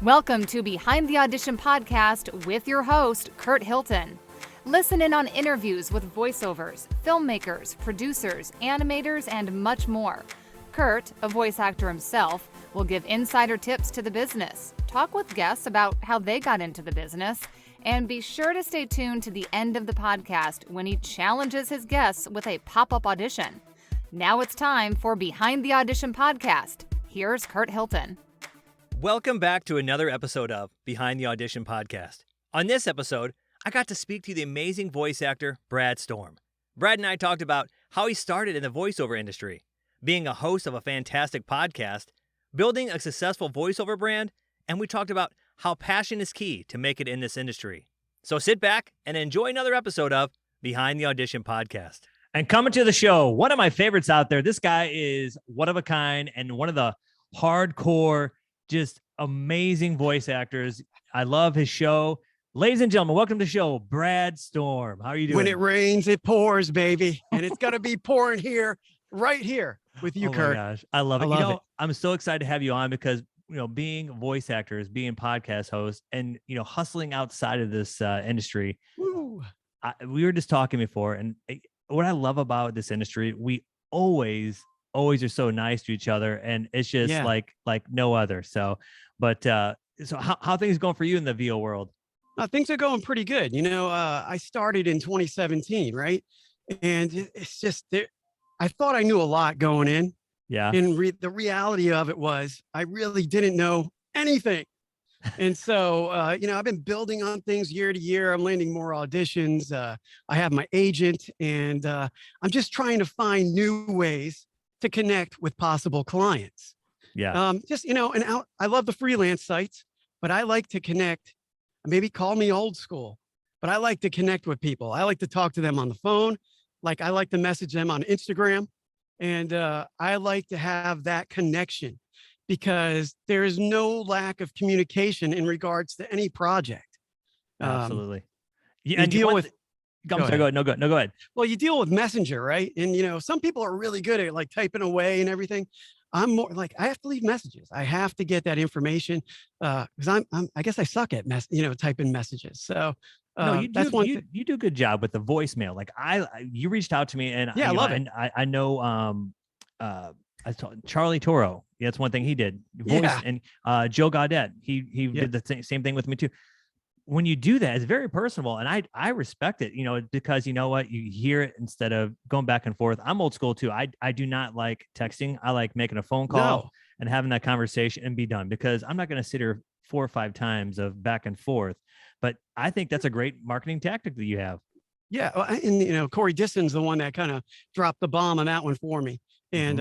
Welcome to Behind the Audition podcast with your host, Curt Hilton. Listen in on interviews with voiceovers, filmmakers, producers, animators, and much more. Curt, a voice actor himself, will give insider tips to the business, talk with guests about how they got into the business, and be sure to stay tuned to the end of the podcast when he challenges his guests with a pop-up audition. Now it's time for Behind the Audition podcast. Here's Curt Hilton. Welcome back to another episode of Behind the Audition podcast. On this episode, I got to speak to the amazing voice actor, Brad Storm. Brad and I talked about how he started in the voiceover industry, being a host of a fantastic podcast, building a successful voiceover brand, and we talked about how passion is key to make it in this industry. So sit back and enjoy another episode of Behind the Audition podcast. And coming to the show, one of my favorites out there. This guy is one of a kind and one of the hardcore, just amazing voice actors. I love his show. Ladies and gentlemen, welcome to the show, Brad Storm. How are you doing? When it rains, it pours, baby. And it's going to be pouring here, right here with you, Curt. Oh my gosh, I love it. I love it. I'm so excited to have you on because, being voice actors, being podcast hosts, and, hustling outside of this industry. Woo. We were just talking before, and what I love about this industry, we always are so nice to each other, and it's just like no other. So, but so how things going for you in the VO world? Things are going pretty good. I started in 2017, right? And it's just I thought I knew a lot going in. Yeah. And the reality of it was I really didn't know anything. And so, I've been building on things year to year. I'm landing more auditions. I have my agent, and I'm just trying to find new ways to connect with possible clients. Yeah. I love the freelance sites, but I like to connect. Maybe call me old school, but I like to connect with people. I like to talk to them on the phone. I like to message them on Instagram. And I like to have that connection because there is no lack of communication in regards to any project. Absolutely. Yeah. Go ahead. No, go ahead. Well, you deal with Messenger, right? And, some people are really good at typing away and everything. I'm more I have to leave messages. I have to get that information because I guess I suck at typing messages. So no, you do a good job with the voicemail. You reached out to me, and I love it. And I know I told Charlie Toro. Yeah, that's one thing he did. And Joe Gaudette, he did the same thing with me too. When you do that, it's very personable, and I respect it, because you know what, you hear it instead of going back and forth. I'm old school too. I do not like texting. I like making a phone call and having that conversation and be done, because I'm not going to sit here 4 or 5 times of back and forth. But I think that's a great marketing tactic that you have. Yeah, and Corey Disson's the one that kind of dropped the bomb on that one for me. And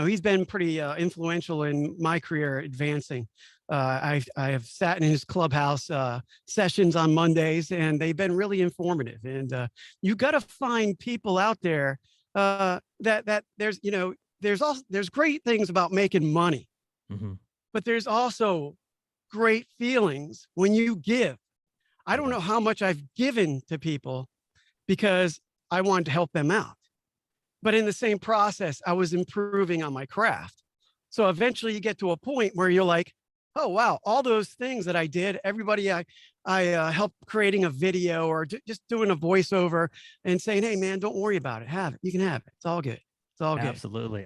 he's been pretty influential in my career advancing. I have sat in his clubhouse sessions on Mondays, and they've been really informative. And you got to find people out there that there's great things about making money, but there's also great feelings when you give. I don't know how much I've given to people because I wanted to help them out. But in the same process, I was improving on my craft. So eventually you get to a point where you're like, oh, wow, all those things that I did, everybody I helped creating a video or just doing a voiceover and saying, hey, man, don't worry about it. Have it. You can have it. It's all good. It's all good. Absolutely.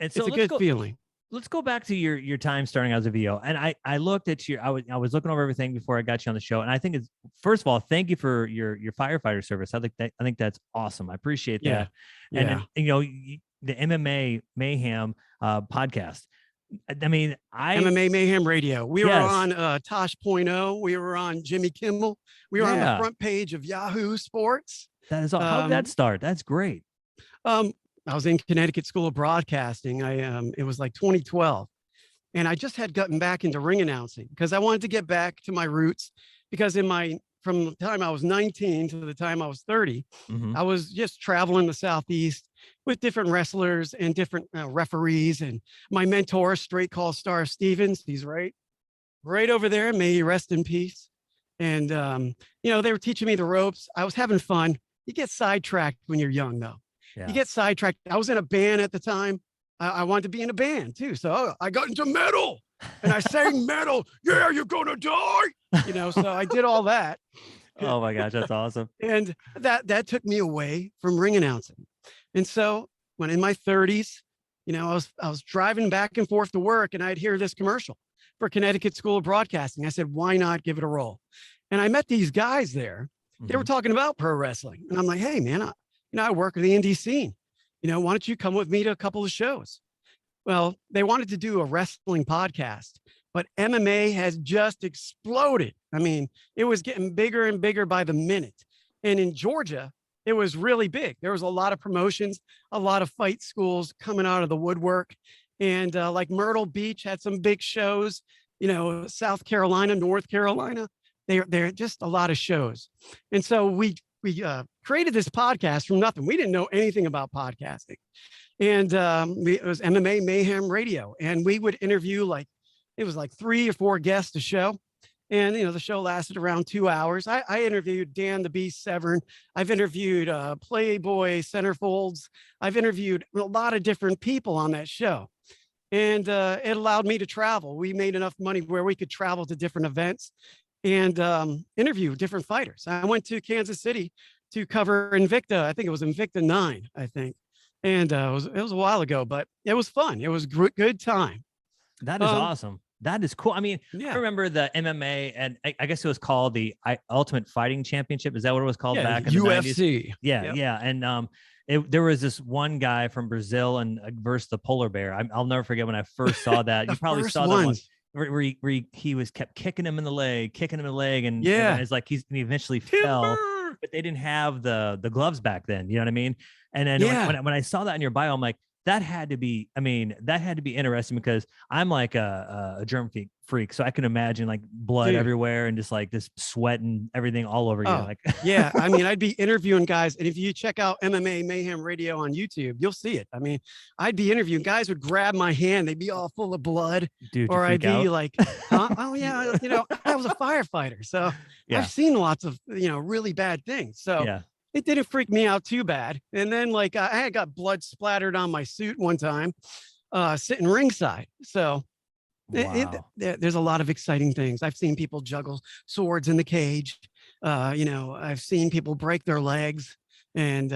It's a good feeling. Let's go back to your time starting as a VO. And I looked at I was looking over everything before I got you on the show. And I think it's, first of all, thank you for your firefighter service. I think that's awesome. I appreciate that. And the MMA Mayhem podcast. I mean, MMA Mayhem Radio. We were on Tosh.0. We were on Jimmy Kimmel. We were on the front page of Yahoo Sports. That is all. How did that start? That's great. I was in Connecticut School of Broadcasting. It was like 2012, and I just had gotten back into ring announcing because I wanted to get back to my roots. Because from the time I was 19 to the time I was 30, I was just traveling the Southeast with different wrestlers and different referees. And my mentor, Straight Call Star Stevens, he's right over there. May he rest in peace. And they were teaching me the ropes. I was having fun. You get sidetracked when you're young, though. Yeah. You get sidetracked. I was in a band at the time. I wanted to be in a band too. So I got into metal and I sang metal. Yeah, you're gonna die. So I did all that. Oh my gosh, that's awesome. And that took me away from ring announcing. And so when in my 30s, I was driving back and forth to work and I'd hear this commercial for Connecticut School of Broadcasting. I said, why not give it a roll? And I met these guys there. They were talking about pro wrestling. And I'm like, hey man, I work with the indie scene. Why don't you come with me to a couple of shows? Well, they wanted to do a wrestling podcast, but MMA has just exploded. I mean, it was getting bigger and bigger by the minute. And in Georgia, it was really big. There was a lot of promotions, a lot of fight schools coming out of the woodwork. And like Myrtle Beach had some big shows, South Carolina, North Carolina, they're just a lot of shows. And so we created this podcast from nothing. We didn't know anything about podcasting. And it was MMA Mayhem Radio. And we would interview it was like 3 or 4 guests a show. And, the show lasted around 2 hours. I interviewed Dan the Beast Severn. I've interviewed Playboy Centerfolds. I've interviewed a lot of different people on that show. And it allowed me to travel. We made enough money where we could travel to different events and interview different fighters. I went to Kansas City to cover Invicta. I think it was Invicta 9, I think. And it was a while ago, but it was fun. It was good time. That is awesome. That is cool. I mean, Yeah. I remember the MMA, and I guess it was called the Ultimate Fighting Championship. Is that what it was called back in the 90s? UFC. Yeah, Yep. yeah. And there was this one guy from Brazil and versus the polar bear. I'll never forget when I first saw that. You probably saw that one where he was kept kicking him in the leg, and it's like he eventually fell. But they didn't have the gloves back then. You know what I mean? And then when I saw that in your bio, I'm like, that had to be interesting because I'm like a germ freak. So I can imagine like blood everywhere and just like this sweat and everything all over you. Like, yeah. I mean, I'd be interviewing guys. And if you check out MMA Mayhem Radio on YouTube, you'll see it. I mean, I'd be interviewing guys would grab my hand. They'd be all full of blood. Dude, or I'd be like, huh? Oh yeah. I was a firefighter. So I've seen lots of, really bad things. So it didn't freak me out too bad. And then I had got blood splattered on my suit one time, sitting ringside. So there's a lot of exciting things. I've seen people juggle swords in the cage. I've seen people break their legs. And,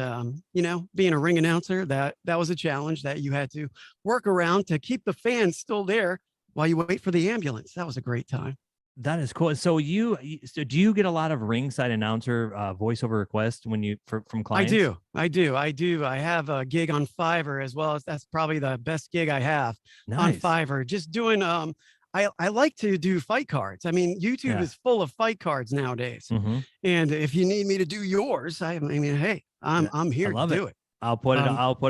being a ring announcer, that was a challenge that you had to work around to keep the fans still there while you wait for the ambulance. That was a great time. That is cool. So do you get a lot of ringside announcer voiceover requests from clients? I do. I have a gig on Fiverr as well. That's probably the best gig I have on Fiverr. Just doing, I like to do fight cards. I mean, YouTube is full of fight cards nowadays. Mm-hmm. And if you need me to do yours, hey, I'm here to do it. I'll put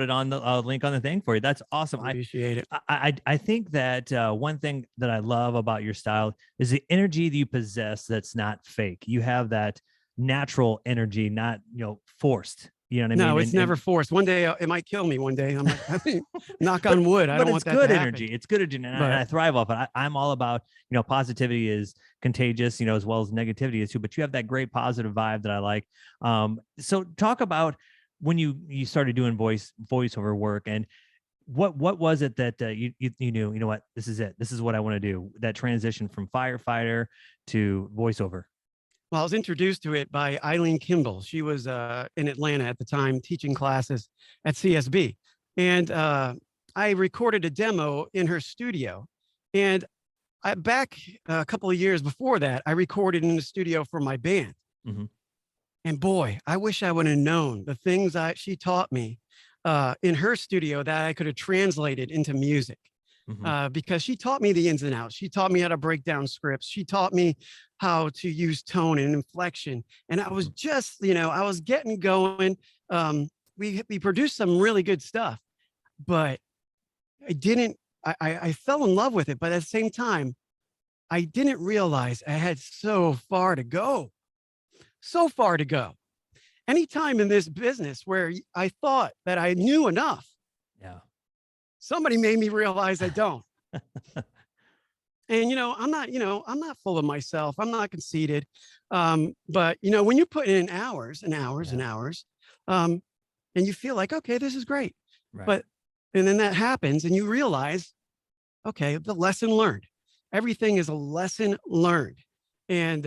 it on the link on the thing for you. That's awesome. I appreciate it. I think that one thing that I love about your style is the energy that you possess. That's not fake. You have that natural energy, not forced. You know what I mean? No, it's never forced. One day it might kill me. One day I'm like, knock on wood. I don't want that to happen. It's good energy. It's good energy, and I thrive off it. I'm all about positivity is contagious, as well as negativity is too. But you have that great positive vibe that I like. So talk about when you started doing voiceover work, and what was it that you knew, what, this is it, this is what I want to do, that transition from firefighter to voiceover? Well, I was introduced to it by Eileen Kimball. She was in Atlanta at the time teaching classes at CSB, and I recorded a demo in her studio. And back a couple of years before that, I recorded in the studio for my band. Mm-hmm. And boy, I wish I would have known the things she taught me in her studio that I could have translated into music. Mm-hmm. Because she taught me the ins and outs. She taught me how to break down scripts. She taught me how to use tone and inflection. And I was just, I was getting going. We produced some really good stuff, but I fell in love with it. But at the same time, I didn't realize I had so far to go. Anytime in this business where I thought that I knew enough, somebody made me realize I don't. And, I'm not full of myself. I'm not conceited. But, when you put in hours and hours and hours, and you feel like, okay, this is great. Right. But And then that happens and you realize, okay, the lesson learned. Everything is a lesson learned. And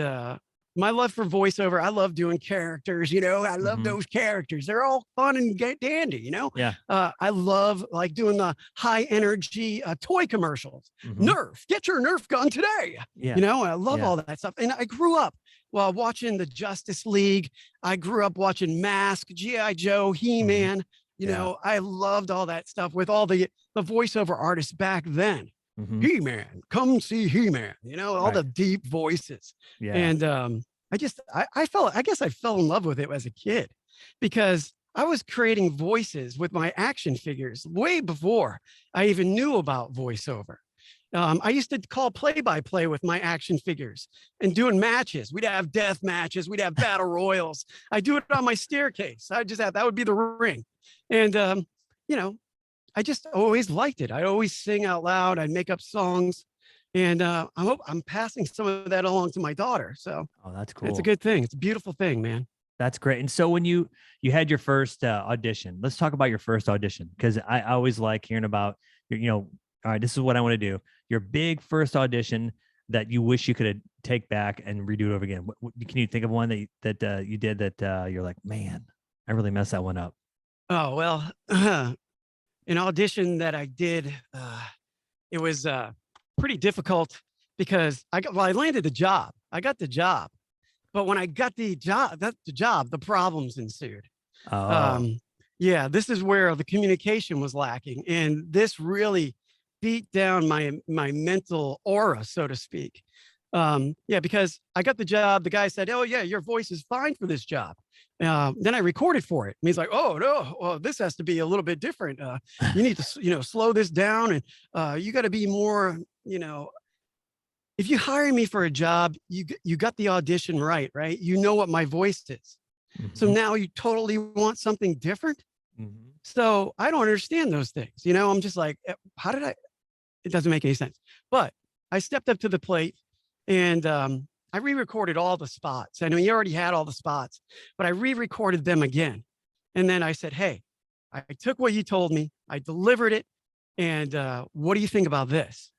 my love for voiceover, I love doing characters, I love those characters. They're all fun and dandy, Yeah. I love like doing the high energy toy commercials. Nerf, get your Nerf gun today. Yeah. I love all that stuff. And I grew up while watching the Justice League. I grew up watching Mask, G.I. Joe, He-Man. I loved all that stuff with all the voiceover artists back then. He-Man, come see He-Man, all the deep voices. Yeah. And I guess I fell in love with it as a kid because I was creating voices with my action figures way before I even knew about voiceover. I used to call play-by-play with my action figures and doing matches. We'd have death matches. We'd have battle royals. I do it on my staircase. That would be the ring. And, I just always liked it. I'd always sing out loud. I'd make up songs. And I'm passing some of that along to my daughter. So that's cool. It's a good thing. It's a beautiful thing, man. That's great. And so when you had your first audition, let's talk about your first audition, because I always like hearing about, all right, this is what I want to do. Your big first audition that you wish you could take back and redo it over again. Can you think of one that you did that you're like, man, I really messed that one up? Oh, well, an audition that I did, it was pretty difficult because I landed the job. I got the job. But when I got the job, the problems ensued. Yeah, this is where the communication was lacking. And this really beat down my mental aura, so to speak. Yeah, because I got the job. The guy said, oh, yeah, your voice is fine for this job. Then I recorded for it. And he's like, oh, no, well, this has to be a little bit different. You need to, slow this down. And you got to be more, if you hire me for a job, you got the audition right? You know what my voice is. So now you totally want something different. So I don't understand those things. I'm just like, it doesn't make any sense. But I stepped up to the plate and I re-recorded all the spots. I know you already had all the spots, but I re-recorded them again. And then I said, hey, I took what you told me, I delivered it. And what do you think about this?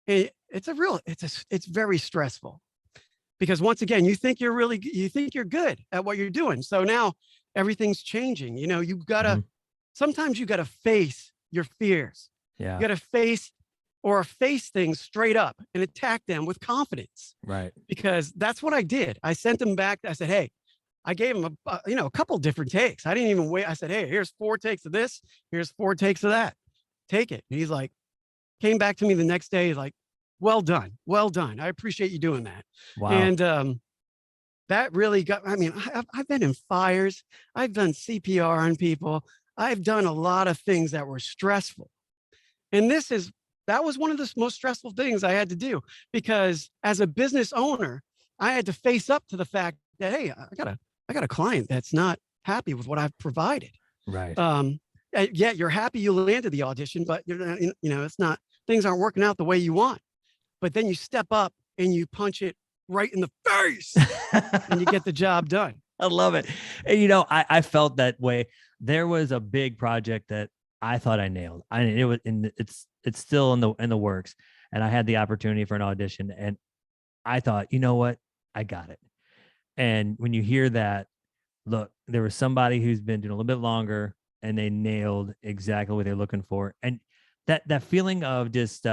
And it's very stressful because once again, you think you're good at what you're doing. So now everything's changing. Sometimes you gotta face your fears. Yeah. You gotta face things straight up and attack them with confidence. Right. Because that's what I did. I sent them back. I said, hey, I gave him a couple different takes. I didn't even wait. I said, hey, here's 4 takes of this. Here's 4 takes of that. Take it. And he's like, came back to me the next day. He's like, well done. Well done. I appreciate you doing that. Wow. And that really I've been in fires. I've done CPR on people. I've done a lot of things that were stressful. And that was one of the most stressful things I had to do because as a business owner, I had to face up to the fact that, hey, I got a client that's not happy with what I've provided. Right. Yeah, you're happy you landed the audition, but it's not, things aren't working out the way you want. But then you step up and you punch it right in the face and you get the job done. I love it. And, I felt that way. There was a big project that I thought I nailed. It's still in the works. And I had the opportunity for an audition and I thought, you know what? I got it. And when you hear that, look, there was somebody who's been doing a little bit longer and they nailed exactly what they're looking for. And that feeling of just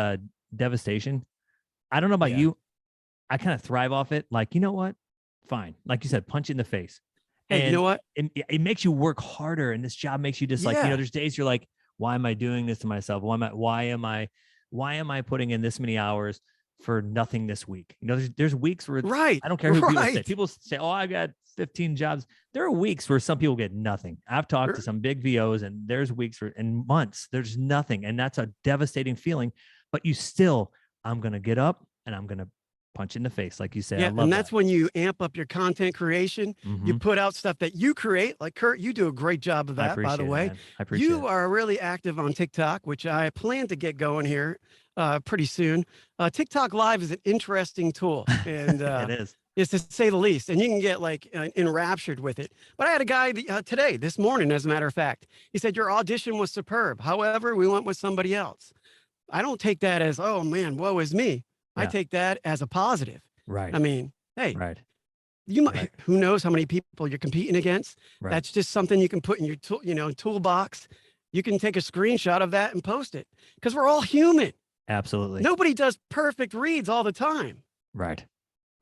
devastation, I don't know about you. I kind of thrive off it. Like, you know what? Fine. Like you said, punch in the face. Hey, you know what? It makes you work harder. And this job makes you just like, there's days you're like, why am I doing this to myself? Why am I putting in this many hours for nothing this week? There's weeks where I don't care who people say. People say, oh, I got 15 jobs. There are weeks where some people get nothing. I've talked to some big VOs and there's weeks and months, there's nothing. And that's a devastating feeling, but I'm going to get up and I'm going to punch in the face. Like you said. Yeah. And that's when you amp up your content creation. You put out stuff that you create. Like Curt, you do a great job of that, by the way. I appreciate it. You are really active on TikTok, which I plan to get going here pretty soon. TikTok Live is an interesting tool, and It is. is to say the least, and you can get like enraptured with it. But I had a guy today, this morning, as a matter of fact, he said, your audition was superb. However, we went with somebody else. I don't take that as, oh man, woe is me. I Yeah. take that as a positive. Right. I mean, hey, Right. you might, Right. who knows how many people you're competing against. Right. That's just something you can put in your toolbox. You can take a screenshot of that and post it, because we're all human. Absolutely. Nobody does perfect reads all the time. Right.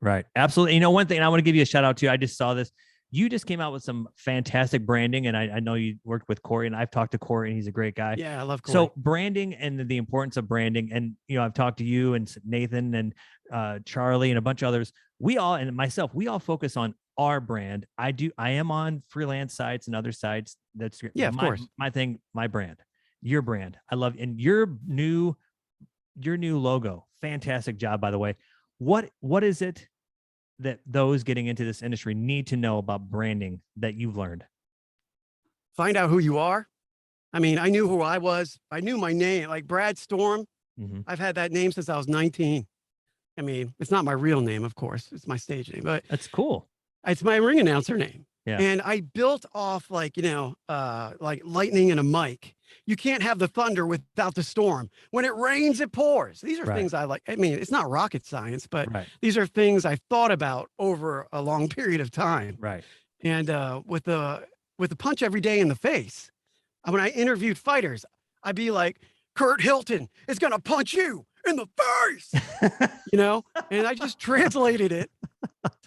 Right. Absolutely. You know, one thing, and I want to give you a shout out to, I just saw this. You just came out with some fantastic branding, and I know you worked with Corey, and I've talked to Corey, and he's a great guy. Yeah, I love Corey. So branding and the importance of branding, and I've talked to you and Nathan and Charlie and a bunch of others. We all, and myself, we all focus on our brand. I am on freelance sites and other sites. That's of course. My thing, my brand, your brand. I love, and your new logo. Fantastic job, by the way. What is it that those getting into this industry need to know about branding that you've learned? Find out who you are. I mean, I knew who I was. I knew my name, like Brad Storm. Mm-hmm. I've had that name since I was 19. I mean, it's not my real name, of course. It's my stage name, but That's cool. it's my ring announcer name. Yeah. And I built off like lightning and a mic. You can't have the thunder without the storm. When it rains, it pours. These are Right. things I like. I mean, it's not rocket science, but Right. these are things I thought about over a long period of time. Right. And with the punch every day in the face, when I interviewed fighters, I'd be like, Curt Hilton is going to punch you in the face, and I just translated it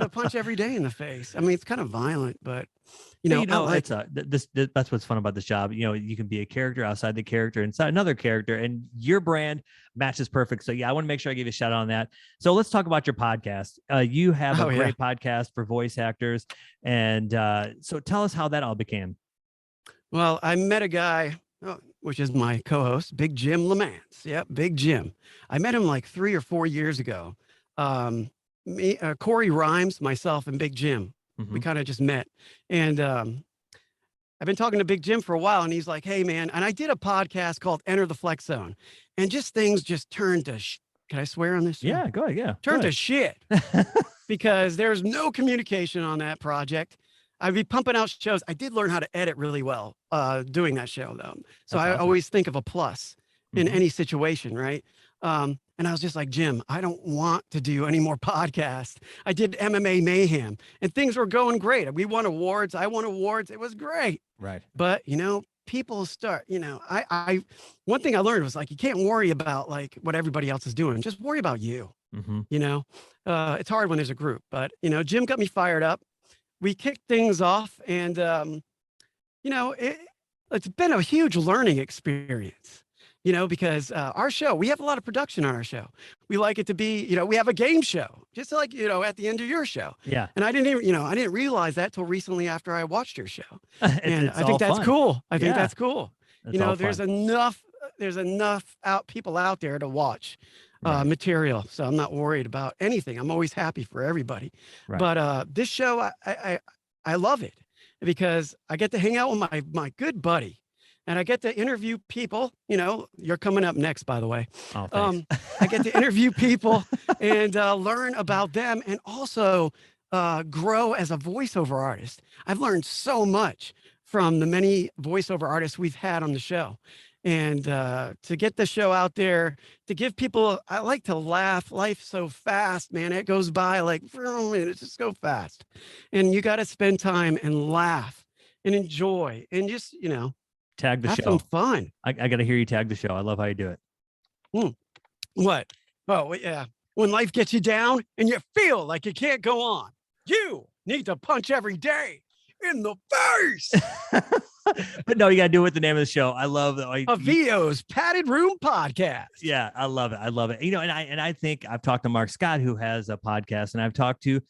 to punch every day in the face. I mean, it's kind of violent, but it's that's what's fun about this job. You can be a character outside the character, inside another character, and your brand matches perfect. So yeah, I want to make sure I give you a shout out on that. So let's talk about your podcast. You have a great podcast for voice actors. And so tell us how that all became. Well, I met a guy, which is my co-host, Big Jim Lamance. Yep, Big Jim. I met him like 3 or 4 years ago. Corey Rhymes, myself, and Big Jim. Mm-hmm. We kind of just met. And I've been talking to Big Jim for a while, and he's like, hey, man. And I did a podcast called Enter the Flex Zone. And things just turned to can I swear on this show? Yeah, go ahead. Yeah. Turned to shit because there's no communication on that project. I'd be pumping out shows. I did learn how to edit really well doing that show, though. So I always think of a plus in any situation, right? And I was just like, Jim, I don't want to do any more podcasts. I did MMA Mayhem, and things were going great. We won awards. I won awards. It was great. Right. But, people start, one thing I learned was like, you can't worry about like what everybody else is doing. Just worry about you. Mm-hmm. It's hard when there's a group, but, Jim got me fired up. We kicked things off, and, it's been a huge learning experience, because our show, we have a lot of production on our show. We like it to be, we have a game show, just like, at the end of your show. Yeah. And I didn't realize that till recently after I watched your show. And it's I think that's fun. cool. I think Yeah. that's cool. That's There's enough people out there to watch Right. material. So I'm not worried about anything. I'm always happy for everybody. Right. But this show, I love it because I get to hang out with my good buddy, and I get to interview people. You're coming up next, by the way. Oh, thanks. I get to interview people and learn about them, and also grow as a voiceover artist. I've learned so much from the many voiceover artists we've had on the show. And to get the show out there, to give people, I like to laugh. Life's so fast, man. It goes by like, it's just so fast. And you got to spend time and laugh and enjoy and just, Tag the have show. some fun. I got to hear you tag the show. I love how you do it. What? Oh, yeah. When life gets you down and you feel like you can't go on, you need to punch every day in the face. But no, you got to do it with the name of the show. I love that. VO's Padded Room Podcast. Yeah, I love it. I love it. And I think I've talked to Mark Scott, who has a podcast, and I've talked to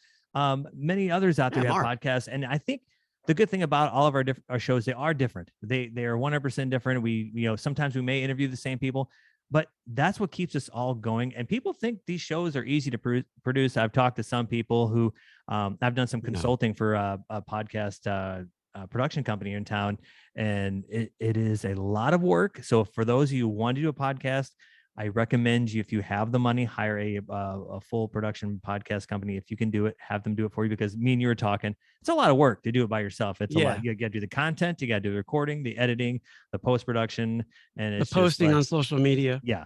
many others out there who have podcasts. And I think the good thing about all of our shows, they are different. They are 100% different. We, sometimes we may interview the same people, but that's what keeps us all going. And people think these shows are easy to produce. I've talked to some people who I've done some consulting for a podcast production company in town, and it is a lot of work. So for those of you who want to do a podcast, I recommend you, if you have the money, hire a full production podcast company. If you can do it, have them do it for you, because me and you were talking, it's a lot of work to do it by yourself. It's a lot. You got to do the content, you got to do the recording, the editing, the post-production, and it's the posting just like, on social media. Yeah.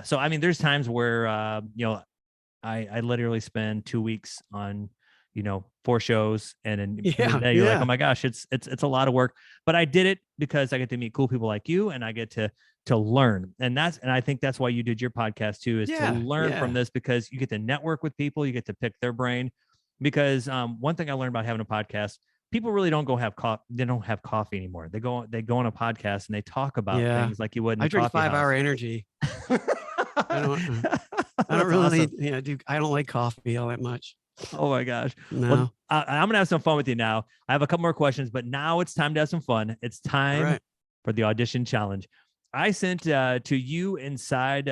So, I mean, there's times where, I literally spend 2 weeks on, 4 shows, and then you're like, oh my gosh, it's a lot of work, but I did it because I get to meet cool people like you, and I get to learn. And I think that's why you did your podcast too, is to learn from this, because you get to network with people, you get to pick their brain. Because one thing I learned about having a podcast, people really don't go have coffee. They don't have coffee anymore. They go on a podcast and they talk about things like you would in I a drink coffee 5 Hour Energy. I don't really awesome. I don't like coffee all that much. Oh my gosh. No. Well, I'm gonna have some fun with you now. I have a couple more questions, but now it's time to have some fun. It's time for the audition challenge. I sent to you inside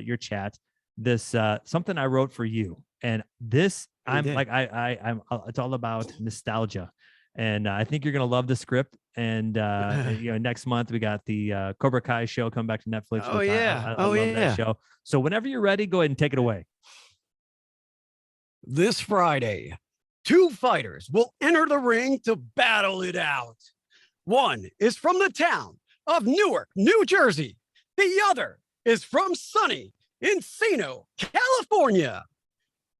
your chat this something I wrote for you, and this I'm it's all about nostalgia, and I think you're gonna love the script. And next month we got the Cobra Kai show coming back to Netflix. Oh which yeah, I love that show. So whenever you're ready, go ahead and take it away. This Friday, 2 fighters will enter the ring to battle it out. One is from the town of Newark, New Jersey. The other is from sunny Encino, California.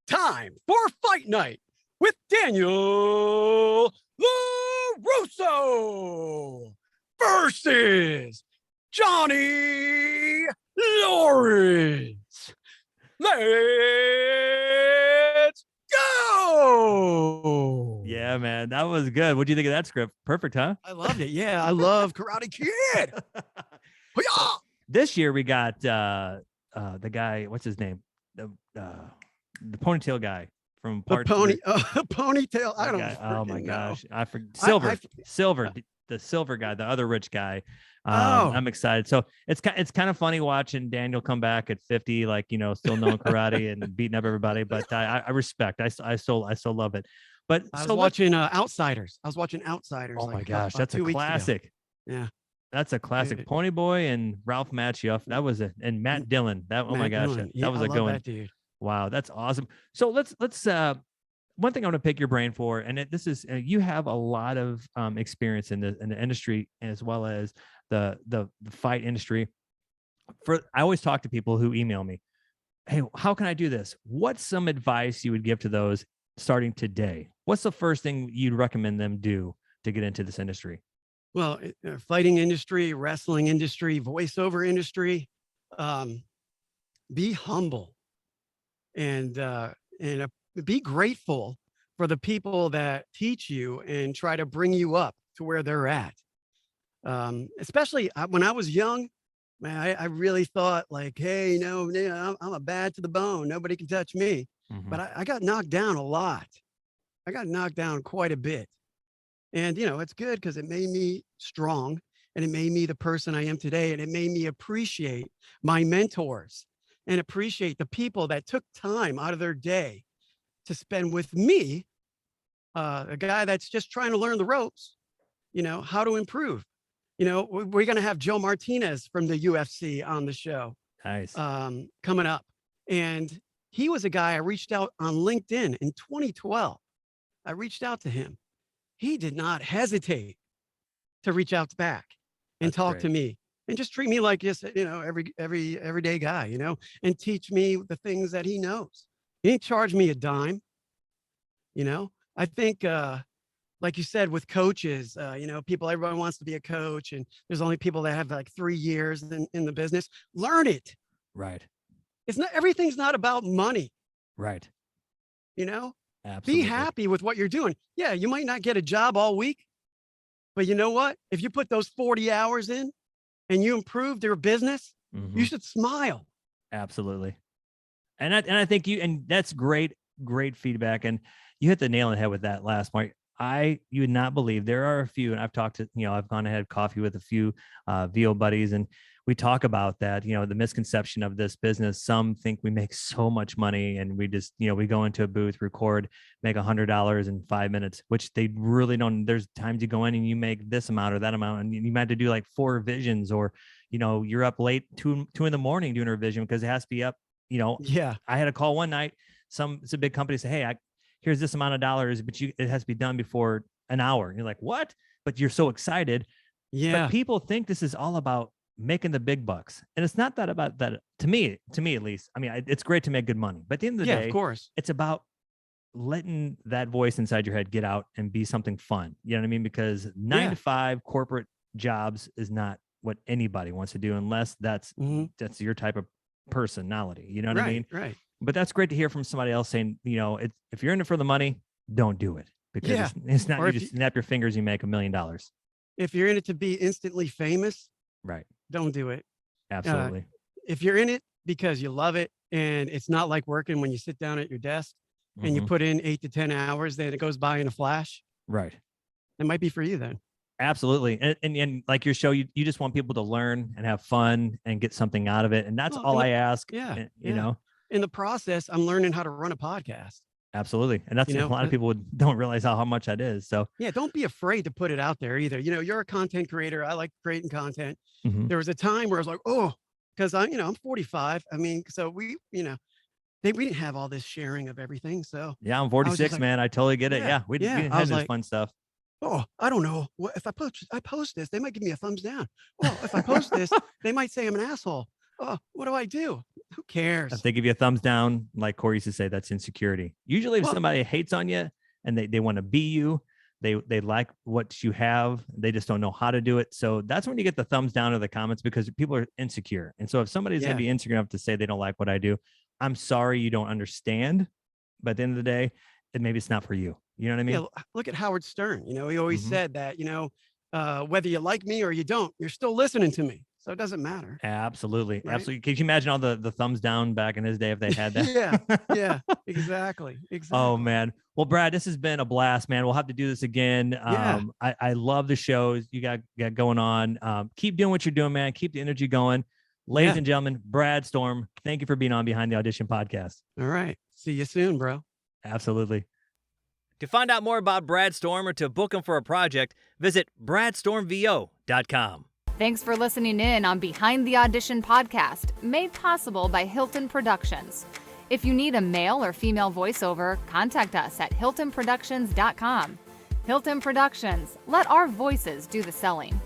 Time for Fight Night with Daniel LaRusso versus Johnny Lawrence. Let's go! Yeah, man, that was good. What do you think of that script? Perfect, huh? I loved it. Yeah, I love Karate Kid. This year we got the guy. What's his name? The ponytail guy from part ponytail. I don't. Oh my gosh, I forget. Silver, the silver guy, the other rich guy. I'm excited. So it's kind of funny watching Daniel come back at 50, like, still knowing karate and beating up everybody. But I respect. I still love it. But I was watching Outsiders. Oh my gosh, that's a classic. Yeah, that's a classic. Pony Boy and Ralph Macchio. That was and Matt Dillon. That my gosh, that was a good one. Dude. Wow, that's awesome. So let's one thing I want to pick your brain for, and this is you have a lot of experience in the industry, as well as the fight industry. I always talk to people who email me, hey, how can I do this? What's some advice you would give to those starting today? What's the first thing you'd recommend them do to get into this industry? Well, fighting industry, wrestling industry, voiceover industry, be humble and be grateful for the people that teach you and try to bring you up to where they're at. Especially when I was young, man, I really thought like, hey, I'm a bad to the bone. Nobody can touch me. Mm-hmm. But I got knocked down a lot. I got knocked down quite a bit. And, it's good because it made me strong, and it made me the person I am today. And it made me appreciate my mentors and appreciate the people that took time out of their day to spend with me, a guy that's just trying to learn the ropes, how to improve. We're going to have Joe Martinez from the UFC on the show. Nice. Coming up. And he was a guy I reached out on LinkedIn in 2012. I reached out to him. He did not hesitate to reach out back and talk to me and just treat me like just, everyday guy, and teach me the things that he knows. He didn't charge me a dime. I think, like you said, with coaches, everyone wants to be a coach, and there's only people that have like 3 years in the business. Learn it. Right. Everything's not about money. Right. Be Absolutely. happy with what you're doing. Yeah, you might not get a job all week, but you know what? If you put those 40 hours in and you improved your business, you should smile. Absolutely. And I think and that's great feedback. And you hit the nail on the head with that last part. You would not believe there are a few, and I've talked to, I've gone and had coffee with a few VO buddies, and we talk about that, the misconception of this business. Some think we make so much money and we just, we go into a booth, record, make $100 in 5 minutes, which they really don't. There's times you go in and you make this amount or that amount, and you might have to do like 4 visions, or, you're up late, two in the morning doing a revision because it has to be up. Yeah. I had a call one night. It's a big company say, hey, here's this amount of dollars, but it has to be done before an hour. And you're like, what? But you're so excited. Yeah. But people think this is all about making the big bucks. And it's not that about that to me at least. I mean, it's great to make good money, but at the end of the day, of course, it's about letting that voice inside your head get out and be something fun. You know what I mean? Because 9 to 5 corporate jobs is not what anybody wants to do unless that's your type of personality. You know what I mean? Right. But that's great to hear from somebody else saying, if you're in it for the money, don't do it because it's not, you just snap your fingers, you make $1 million. If you're in it to be instantly famous, right, don't do it. Absolutely. If you're in it because you love it and it's not like working when you sit down at your desk and you put in 8 to 10 hours, then it goes by in a flash. Right. It might be for you then. Absolutely. And like your show, you just want people to learn and have fun and get something out of it. And that's all I ask. Yeah. You know, in the process, I'm learning how to run a podcast. Absolutely. And that's a lot of people don't realize how much that is. So yeah, don't be afraid to put it out there either. You're a content creator. I like creating content. There was a time where I was like, because I'm 45. I mean, so we didn't have all this sharing of everything. So yeah, I'm 46, man. I totally get it. Yeah. We didn't have this fun stuff. Oh, I don't know. What if I post this, they might give me a thumbs down. Oh, if I post this, they might say I'm an asshole. Oh, what do I do? Who cares? If they give you a thumbs down, like Corey used to say, that's insecurity. Usually if somebody hates on you and they want to be you, they like what you have, they just don't know how to do it. So that's when you get the thumbs down or the comments because people are insecure. And so if somebody's going to be insecure enough to say they don't like what I do, I'm sorry you don't understand. But at the end of the day, maybe it's not for you. You know what I mean? Yeah, look at Howard Stern. He always said that, whether you like me or you don't, you're still listening to me. So it doesn't matter. Absolutely. Right? Absolutely. Can you imagine all the thumbs down back in his day if they had that? Yeah, exactly. Oh, man. Well, Brad, this has been a blast, man. We'll have to do this again. I love the shows you got going on. Keep doing what you're doing, man. Keep the energy going. Ladies and gentlemen, Brad Storm, thank you for being on Behind the Audition podcast. All right. See you soon, bro. Absolutely. To find out more about Brad Storm or to book him for a project, visit bradstormvo.com. Thanks for listening in on Behind the Audition podcast, made possible by Hilton Productions. If you need a male or female voiceover, contact us at hiltonproductions.com. Hilton Productions, let our voices do the selling.